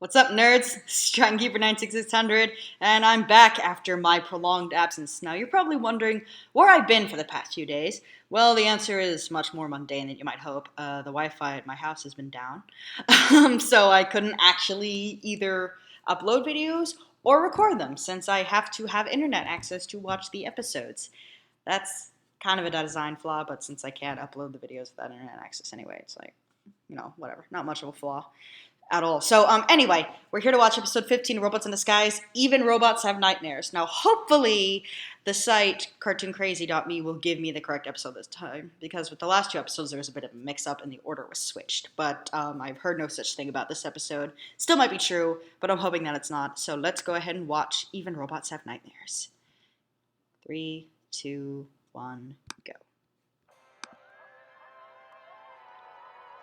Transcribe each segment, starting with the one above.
What's up, nerds? Strangkeeper 96600, and I'm back after my prolonged absence. Now, you're probably wondering where I've been for the past few days. Well, the answer is much more mundane than you might hope. The Wi-Fi at my house has been down, so I couldn't actually either upload videos or record them, since I have to have internet access to watch the episodes. That's kind of a design flaw, but since I can't upload the videos without internet access anyway, it's like, whatever. Not much of a flaw at all. So, anyway, we're here to watch episode 15, Robots in Disguise. Even Robots Have Nightmares. Now, hopefully, the site cartooncrazy.me will give me the correct episode this time, because with the last two episodes, there was a bit of a mix-up and the order was switched. But I've heard no such thing about this episode. Still might be true, but I'm hoping that it's not. So let's go ahead and watch Even Robots Have Nightmares. 3, 2, 1, go.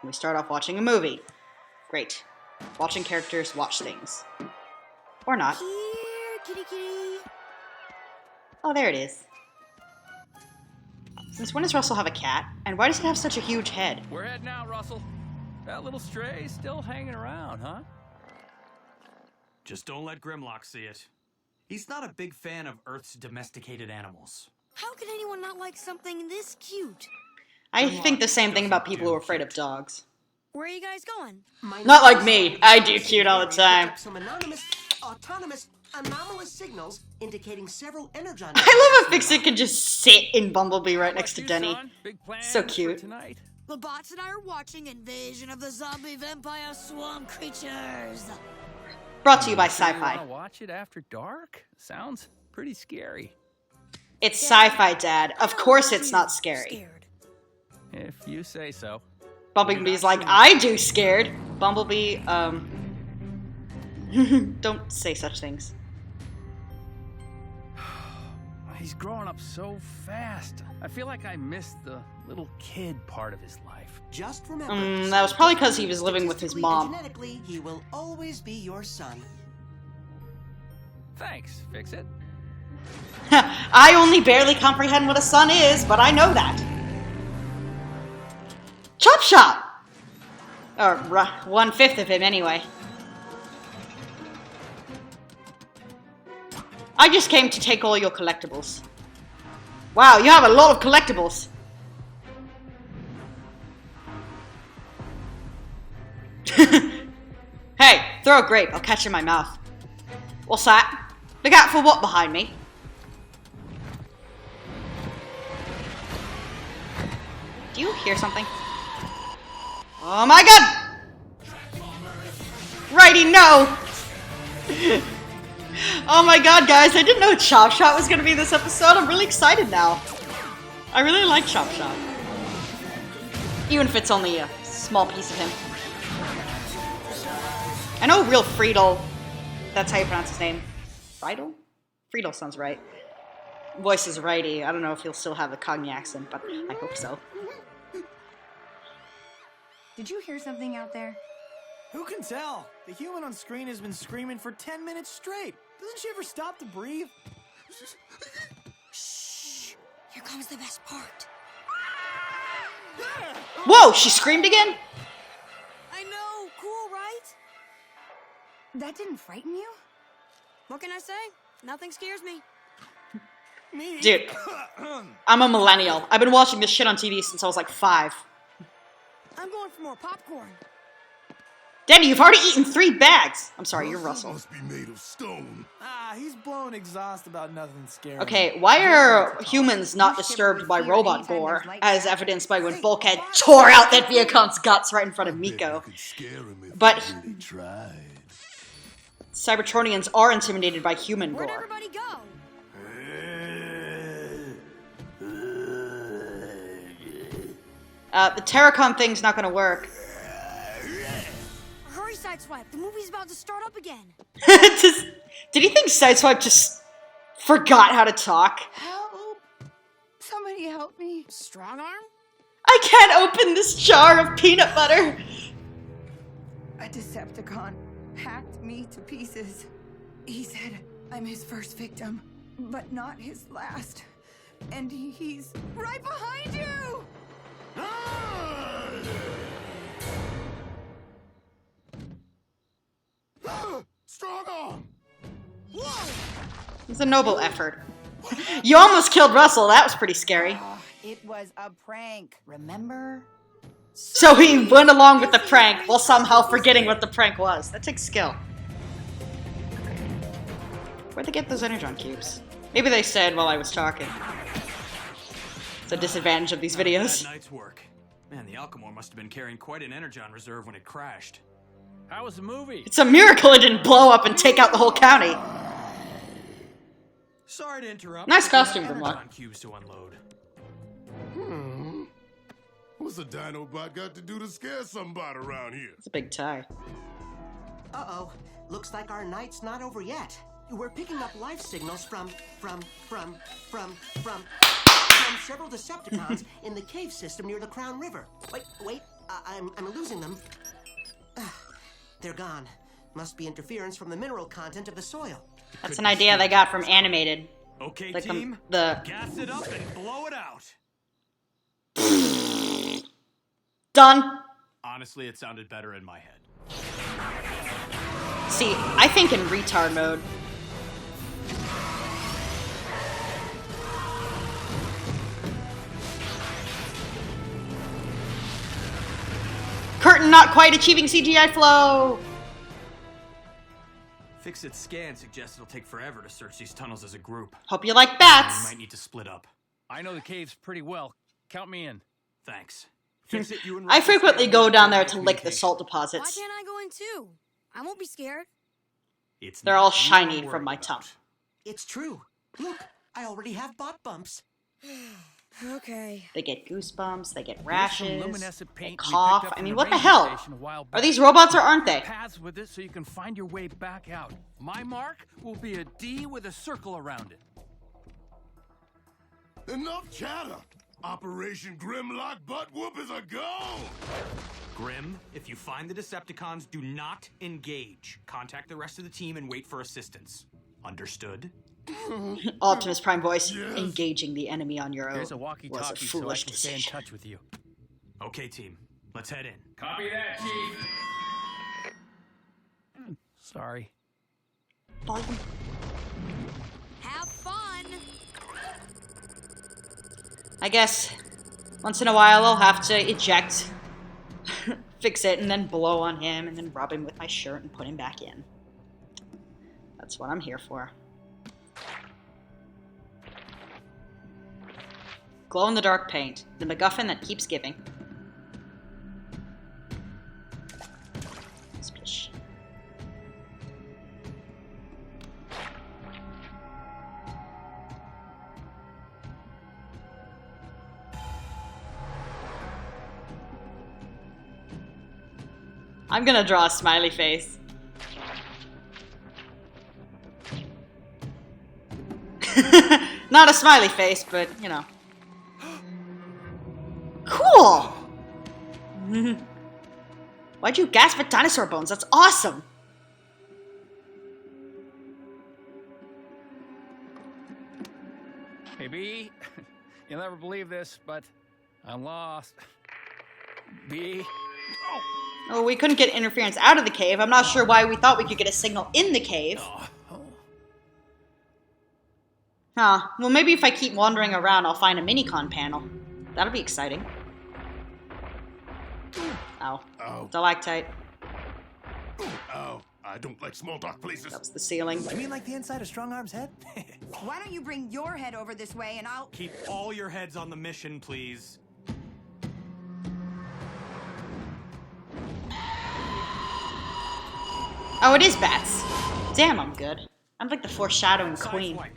We start off watching a movie. Great. Watching characters watch things. Or not. Here, kitty kitty. Oh, there it is. Since when does Russell have a cat? And why does it have such a huge head? We're heading out, Russell. That little stray still hanging around, huh? Just don't let Grimlock see it. He's not a big fan of Earth's domesticated animals. How can anyone not like something this cute? I think the same thing about people who are afraid of dogs. Where are you guys going? Not like me. I do cute all the time. Some autonomous anomalous signals indicating several energon. I love how Fix-It can just sit in Bumblebee right next to Denny. So cute. The bots and I are watching Invasion of the Zombie Vampire Swamp Creatures. Brought to you by You Sci-Fi. wanna watch it after dark? Sounds pretty scary. It's Sci-Fi, Dad. Of course it's not scary. Scared. If you say so. Bumblebee's like, I do scared. Bumblebee, don't say such things. He's growing up so fast. I feel like I missed the little kid part of his life. Just remember, That was probably because he was living with his statistically and mom. Genetically, he will always be your son. Thanks, Fix It. I only barely comprehend what a son is, but I know that. Chop Shop! Or 1/5 of him, anyway. I just came to take all your collectibles. Wow, you have a lot of collectibles. Hey, throw a grape. I'll catch it in my mouth. What's that? Look out for what behind me? Do you hear something? Oh my god! Righty, no! Oh my god, guys, I didn't know Chop Shop was gonna be this episode. I'm really excited now. I really like Chop Shop. Even if it's only a small piece of him. I know real Friedel, that's how you pronounce his name. Friedel? Friedel sounds right. Voice is righty. I don't know if he'll still have the Cockney accent, but I hope so. Did you hear something out there? Who can tell? The human on screen has been screaming for 10 minutes straight. Doesn't she ever stop to breathe? Shh. Here comes the best part. Whoa, she screamed again? I know. Cool, right? That didn't frighten you? What can I say? Nothing scares me. Me? Dude, I'm a millennial. I've been watching this shit on TV since I was like 5. I'm going for more popcorn. Danny, you've already eaten 3 bags. I'm sorry, you're Russell. Must be made of stone. He's blowing exhaust about nothing scary. Okay, why are humans not disturbed by robot gore, as evidenced by when Bulkhead tore out that Viacom's guts right in front of Miko? But Cybertronians are intimidated by human Where'd gore. everybody go? The Terracon thing's not gonna work. Hurry, Sideswipe. The movie's about to start up again. Did he think Sideswipe just forgot how to talk? Help! Somebody help me. Strong arm? I can't open this jar of peanut butter! A Decepticon hacked me to pieces. He said I'm his first victim, but not his last. And he's right behind you! Strong arm! It's a noble effort. You almost killed Russell. That was pretty scary. It was a prank, remember? So he went along with the prank while somehow forgetting what the prank was. That takes skill. Where'd they get those energon cubes? Maybe they said while I was talking. It's a disadvantage of these videos. Bad night's work. Man, the Alchemore must have been carrying quite an energon reserve when it crashed. How was the movie? It's a miracle it didn't blow up and take out the whole county. Sorry to interrupt. Nice but we have costume, Grimlock. energon cubes to unload. What's a Dinobot got to do to scare somebody around here? It's a big tie. Uh-oh. Looks like our night's not over yet. We're picking up life signals from several Decepticons in the cave system near the Crown River. Wait, I'm losing them. They're gone. Must be interference from the mineral content of the soil. That's an idea they got from Animated. Okay, Like team. the Gas it up and blow it out. done. Honestly, it sounded better in my head. See, I think in retard mode. Curtain not quite achieving CGI flow. Fixit's scan suggests it'll take forever to search these tunnels as a group. Hope you like We bats. might need to split up. I know the caves pretty well. Count me in. Thanks. Fixit, you and I Russell frequently stay go on down there the to lick the communication. salt Why deposits. can't I go in too? I won't be scared. It's They're not all you shiny we're from my worried tongue. about. It's true. Look, I already have bot bumps. Okay. They get goosebumps, they get Here's some rashes, luminescent they paint we cough. picked up I from mean, the what the ranger hell? station a while Are back. these robots or aren't they? Paths with it so you can find your way back out. My mark will be a D with a circle around it. Enough chatter! Operation Grimlock Butt Whoop is a go! Grim, if you find the Decepticons, do not engage. Contact the rest of the team and wait for assistance. Understood? Optimus Prime voice. Yes. Engaging the enemy on your own There's a was a walkie-talkie so I foolish can stay in decision. touch with you. Okay, team. Let's head in. Copy that, Chief. Sorry. Volume. Have fun. I guess once in a while I'll have to eject, fix it, and then blow on him, and then rub him with my shirt and put him back in. That's what I'm here for. Glow-in-the-dark paint. The MacGuffin that keeps giving. Splish. I'm gonna draw a smiley face. Not a smiley face, but, you know. Cool! Why'd you gasp at dinosaur bones? That's awesome! Hey, B, you'll never believe this, but I'm lost. B. Oh, we couldn't get interference out of the cave. I'm not sure why we thought we could get a signal in the cave. Huh. Well, maybe if I keep wandering around, I'll find a minicon panel. That'll be exciting. Ow. Ow. Stalactite. Ow. I don't like small dark places. That was the ceiling. You mean like the inside of Strong Arm's head? Why don't you bring your head over this way and I'll... Keep all your heads on the mission, please. Oh, it is bats. Damn, I'm good. I'm like the foreshadowing queen. Sideswipe.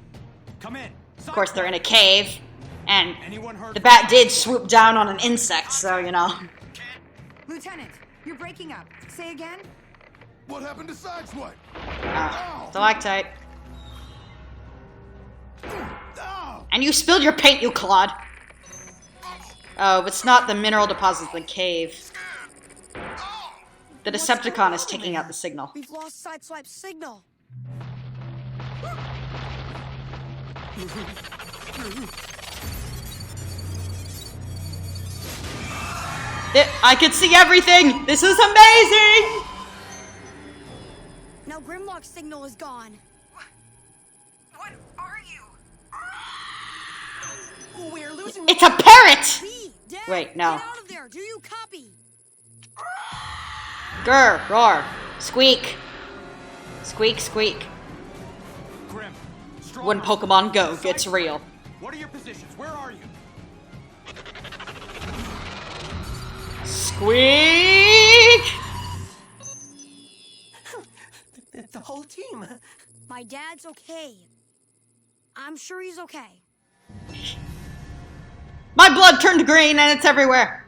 Come in. Of course, they're in a cave, and Anyone heard the bat did swoop down on an insect, so, you know. Lieutenant, you're breaking up. Say again? What happened to Sideswipe? Stalactite. Ow! And you spilled your paint, you clod. Oh, it's not the mineral deposits in the cave. The Decepticon is taking out the signal. We've lost Sideswipe's signal. I could see everything! This is amazing! Now Grimlock's signal is gone. What are you? We're losing. It's a parrot! B, Dad, Wait, no. Get out of there. Do you copy? Grr, roar, squeak. Squeak, squeak. Grim, strong When arm. Pokemon Go gets real. What are your positions? Where are you? Squeak! The whole team. My dad's okay. I'm sure he's okay. My blood turned green and it's everywhere.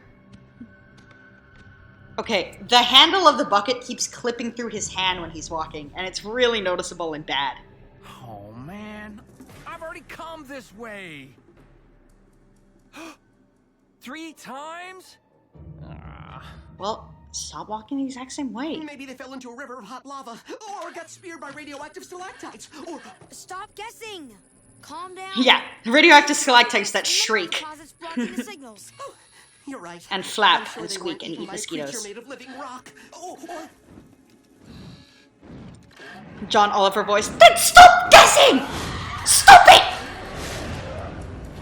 Okay, the handle of the bucket keeps clipping through his hand when he's walking, and it's really noticeable and bad. Oh, man. I've already come this way. 3 times? Well, stop walking the exact same way. Maybe they fell into a river of hot lava, or got speared by radioactive stalactites, or Stop guessing. Calm down. Yeah, radioactive stalactites that shriek. Deposits blocking the signals. you're right. And flap I'm sure and they squeak weren't and eaten eat by a creature mosquitoes. made of living rock. Or John Oliver voice. Then stop guessing! Stop it!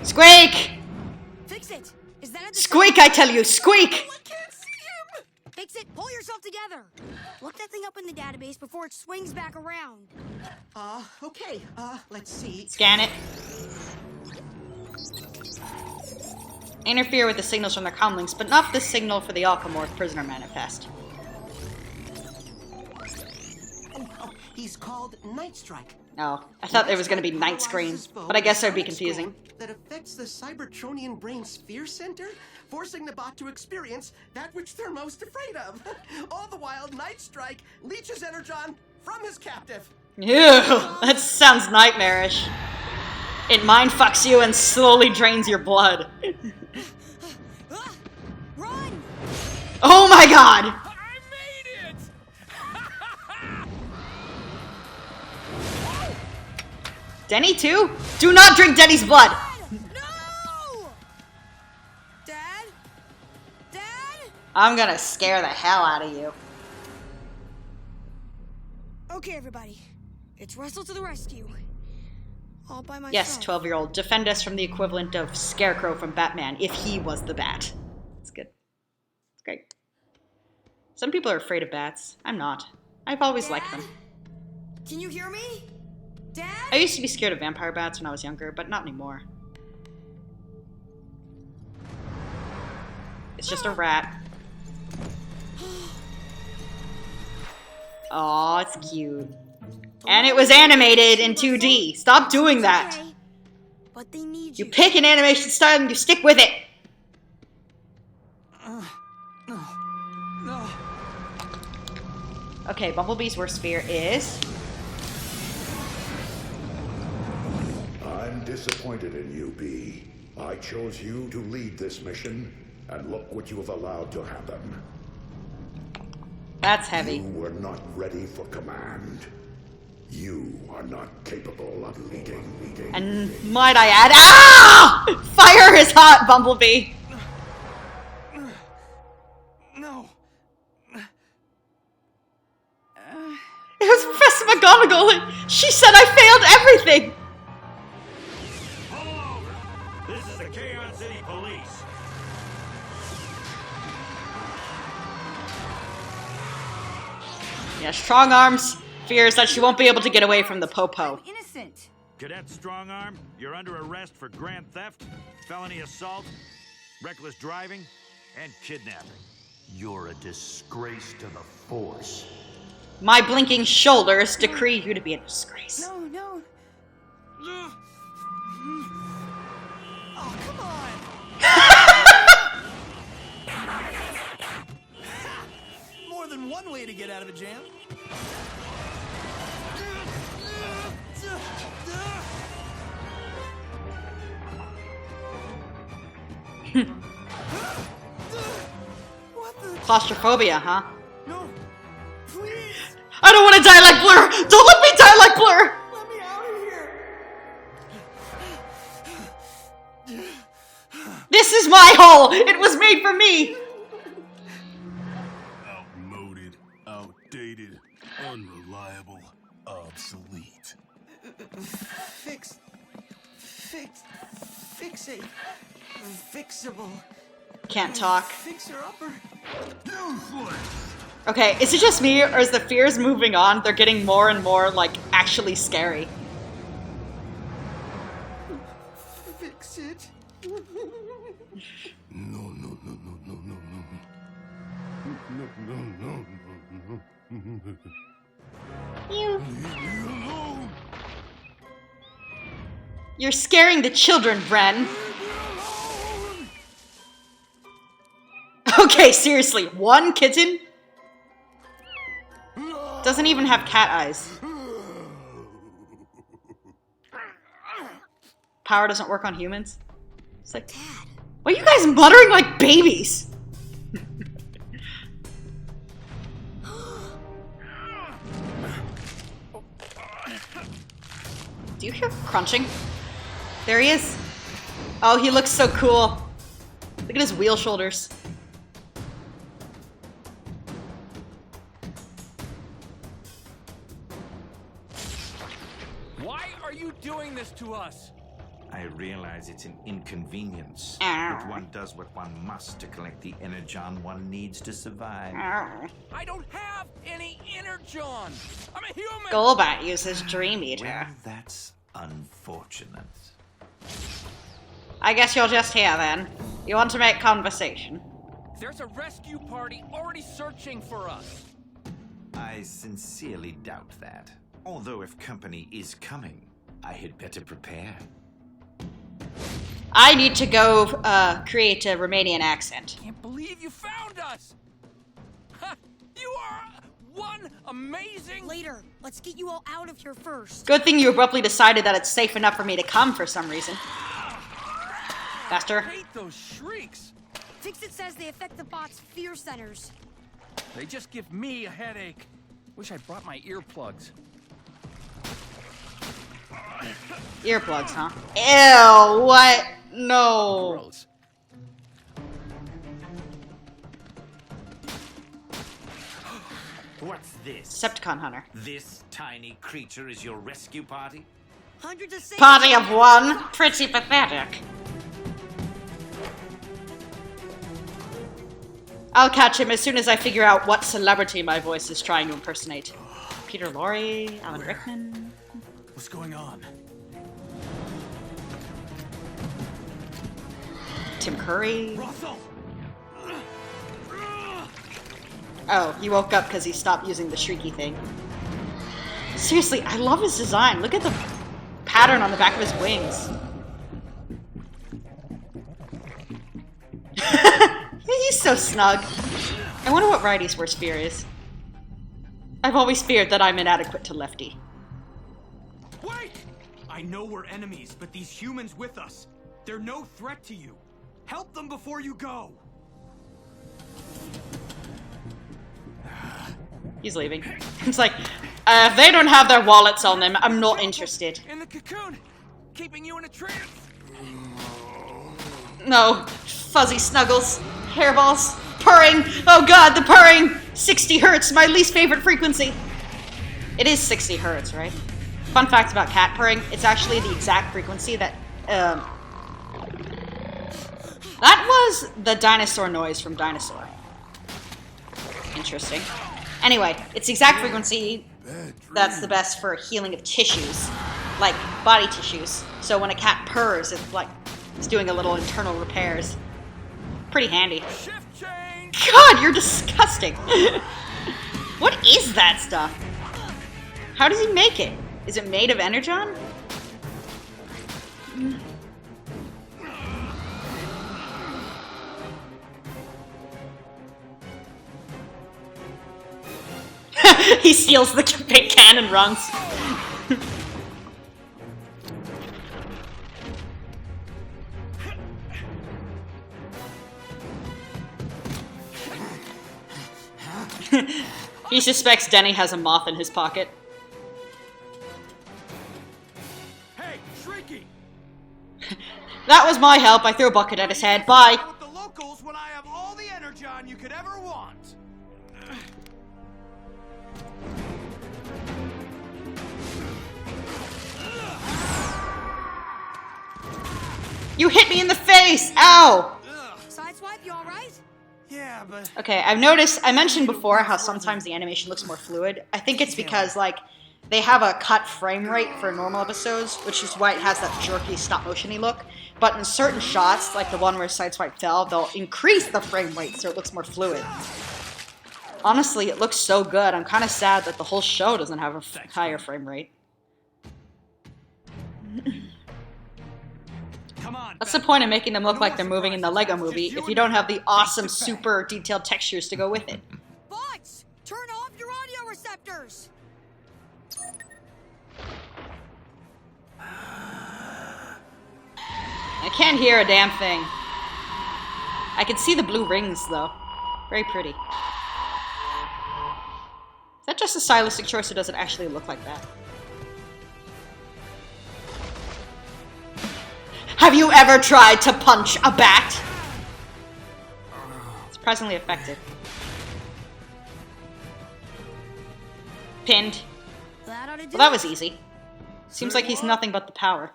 Squeak! Fix it. Is that a Squeak, I tell you, squeak! Fix it. Pull yourself together. Look that thing up in the database before it swings back around. okay. Let's see. Scan it. Interfere with the signals from their comlinks, but not the signal for the Alchemorph prisoner manifest. Oh, he's called Night Strike. Oh, I thought there was going to be night screen, but I guess that would be confusing. That affects the Cybertronian brain sphere center, forcing the bot to experience that which they're most afraid of. All the while, Night Strike leeches energon from his captive. Ew, that sounds nightmarish. It mind fucks you and slowly drains your blood. Run! Oh my god! I made it! Denny too? Do not drink Denny's blood! No! Dad? Dad? I'm gonna scare the hell out of you. Okay, everybody. It's Russell to the rescue. All by myself. Yes, 12-year-old. Defend us from the equivalent of Scarecrow from Batman, if he was the bat. It's good. It's great. Some people are afraid of bats. I'm not. I've always liked them. Can you hear me? Dad? I used to be scared of vampire bats when I was younger, but not anymore. It's just a rat. Aw, it's cute. And it was animated in 2D. Stop doing that. Okay, but they need You pick an animation style and you stick with it. No. Okay, Bumblebee's worst fear is... I'm disappointed in you, Bee. I chose you to lead this mission, and look what you have allowed to happen. That's heavy. You were not ready for command. You are not capable of leading. And might I add... Ah! Fire is hot, Bumblebee. No. It was Professor McGonagall. She said I failed everything. Pull over! This is the Chaos City Police. Yeah, strong arms fears that she won't be able to get away from the Popo. Innocent. Cadet Strongarm, you're under arrest for grand theft, felony assault, reckless driving, and kidnapping. You're a disgrace to the Force. My blinking shoulders decree you to be a disgrace. No, no. Oh, come on! More than one way to get out of a jam. What the? Claustrophobia, huh? No! Please! I don't want to die like Blur! Don't let me die like Blur! Let me out of here! This is my hole! It was made for me! Outmoded, outdated, unreliable. Unreliable, obsolete. Fixate. Fixable. Can't talk. Fixer-upper. Okay, is it just me, or is the fears moving on? They're getting more and more, like, actually scary. Fix it. No, no, no, no, no, no, no. No, no, no, no, no. Leave me alone. You're scaring the children, Bren. Okay, seriously, one kitten? Doesn't even have cat eyes. Power doesn't work on humans? It's like, Dad. why are you guys muttering like babies? Do you hear crunching? There he is. Oh, he looks so cool. Look at his wheel shoulders. Why are you doing this to us? I realize it's an inconvenience, Ow. but one does what one must to collect the energon one needs to survive. I don't have any energon. I'm a human. Golbat uses Dream Eater. Well, that's unfortunate. I guess you're just here then. You want to make conversation? There's a rescue party already searching for us. I sincerely doubt that. Although if company is coming, I had better prepare. I need to go create a Romanian accent. Can't believe you found us. You are one amazing. Later, let's get you all out of here first. Good thing you abruptly decided that it's safe enough for me to come for some reason. Faster. I hate those shrieks. Fix-It says they affect the bot's fear centers. They just give me a headache. Wish I brought my earplugs. Earplugs, huh? Ew, what? No. Gross. What's this? Decepticon Hunter. This tiny creature is your rescue party? Hundreds of sailors. Party of one? Pretty pathetic. I'll catch him as soon as I figure out what celebrity my voice is trying to impersonate. Peter Lorre, Alan Rickman. What's going on? Tim Curry. Russell! Oh, he woke up because he stopped using the shrieky thing. Seriously, I love his design. Look at the pattern on the back of his wings. He's so snug. I wonder what Righty's worst fear is. I've always feared that I'm inadequate to Lefty. Wait! I know we're enemies, but these humans with us, they're no threat to you. Help them before you go. He's leaving. It's like, if they don't have their wallets on them, I'm not interested. In the cocoon, keeping you in a trance. No. Fuzzy snuggles. Hairballs. Purring. Oh god, the purring! 60 hertz, my least favorite frequency. It is 60 hertz, right? Fun fact about cat purring, it's actually the exact frequency that, that was the dinosaur noise from Dinosaur. Interesting. Anyway, it's the exact frequency that's the best for healing of tissues, like body tissues. So when a cat purrs, it's like it's doing a little internal repairs. Pretty handy. Shift change. God, you're disgusting. What is that stuff? How does he make it? Is it made of energon? He steals the big can and runs. He suspects Denny has a moth in his pocket. Hey, Shrieky! That was my help. I threw a bucket at his head. Bye. With the locals when I have all the energon you could ever want. You hit me in the face! Ow! Sideswipe, you alright? Yeah, but Okay, I've noticed, I mentioned before how sometimes the animation looks more fluid. I think it's because, like, they have a cut frame rate for normal episodes, which is why it has that jerky stop-motion-y look. But in certain shots, like the one where Sideswipe fell, they'll increase the frame rate so it looks more fluid. Honestly, it looks so good. I'm kind of sad that the whole show doesn't have a higher frame rate. Come on. What's the point of making them look like they're moving in the Lego movie if you don't have the awesome, super detailed textures to go with it? Bots, turn off your audio receptors. I can't hear a damn thing. I can see the blue rings, though. Very pretty. Is that just a stylistic choice, or does it actually look like that? Have you ever tried to punch a bat? Surprisingly effective. Pinned. Well, that was easy. Seems like he's nothing but the power.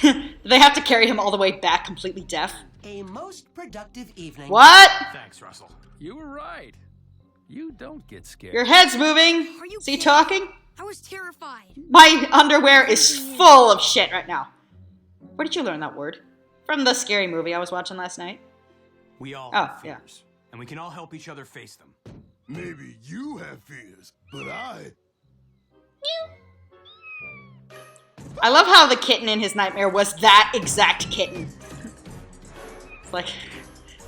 They have to carry him all the way back completely deaf. A most productive evening. What? Thanks, Russell. You were right. You don't get scared. Your head's moving. Are you Is he kidding? talking? I was terrified. My underwear is full of shit right now. Where did you learn that word? From the scary movie I was watching last night. We all Oh, have fears, and we can all help each other face them. Maybe you have fears, but I love how the kitten in his nightmare was that exact kitten. It's like,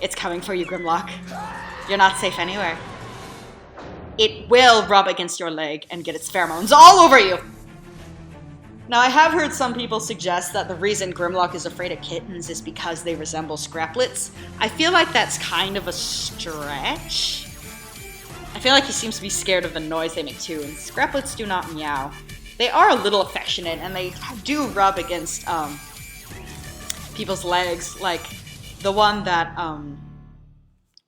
it's coming for you, Grimlock. You're not safe anywhere. It will rub against your leg and get its pheromones all over you. Now, I have heard some people suggest that the reason Grimlock is afraid of kittens is because they resemble scraplets. I feel like that's kind of a stretch. I feel like he seems to be scared of the noise they make too, and scraplets do not meow. They are a little affectionate, and they do rub against people's legs, like the one that,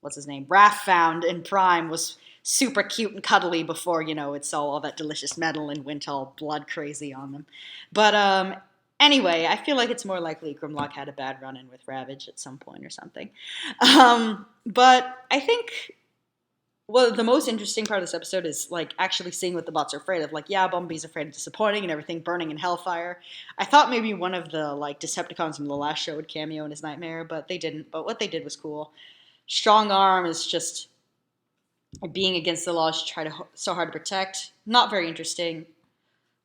what's his name, Raph found in Prime was super cute and cuddly before, you know, it saw all that delicious metal and went all blood crazy on them. But anyway, I feel like it's more likely Grimlock had a bad run-in with Ravage at some point or something. But I think, well, the most interesting part of this episode is, like, actually seeing what the bots are afraid of. Like, yeah, Bumblebee's afraid of disappointing and everything burning in hellfire. I thought maybe one of the, like, Decepticons from the last show would cameo in his nightmare, but they didn't. But what they did was cool. Strong Arm is just being against the laws to try to so hard to protect. Not very interesting.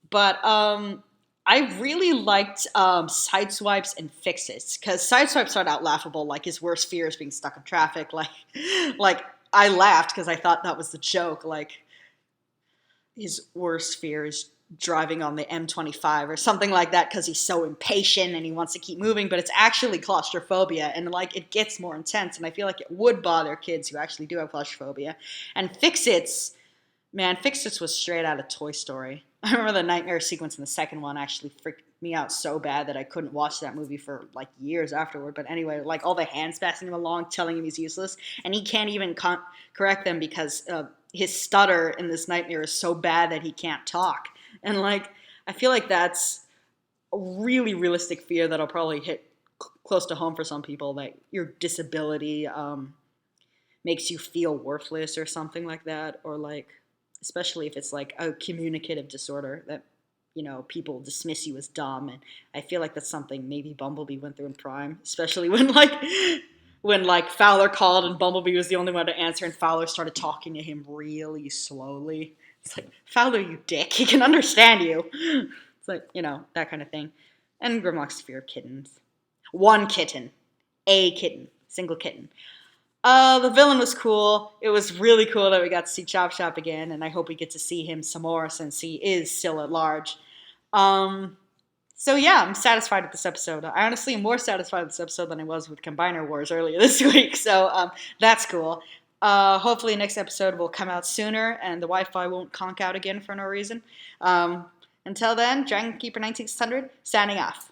But I really liked Sideswipes and Fix-Its, because Sideswipes started out laughable, like his worst fear is being stuck in traffic. Like I laughed because I thought that was the joke. Like, his worst fear is driving on the M25 or something like that because he's so impatient and he wants to keep moving, but it's actually claustrophobia, and like it gets more intense, and I feel like it would bother kids who actually do have claustrophobia. And Fix-Its, man, Fix-Its was straight out of Toy Story. I remember the nightmare sequence in the second one actually freaked me out so bad that I couldn't watch that movie for like years afterward. But anyway, like all the hands passing him along, telling him he's useless, and he can't even correct them because his stutter in this nightmare is so bad that he can't talk. And like, I feel like that's a really realistic fear that'll probably hit close to home for some people, that your disability makes you feel worthless or something like that, or like, especially if it's like a communicative disorder that, you know, people dismiss you as dumb. And I feel like that's something maybe Bumblebee went through in Prime, especially when Fowler called and Bumblebee was the only one to answer, and Fowler started talking to him really slowly. It's like, Fowler, you dick, he can understand you. It's like, you know, that kind of thing. And Grimlock's fear of kittens. One kitten. A kitten. Single kitten. The villain was cool. It was really cool that we got to see Chop Chop again, and I hope we get to see him some more since he is still at large. So yeah, I'm satisfied with this episode. I honestly am more satisfied with this episode than I was with Combiner Wars earlier this week, so that's cool. Hopefully next episode will come out sooner, and the Wi-Fi won't conk out again for no reason. Until then, Dragon Keeper 9600, signing off.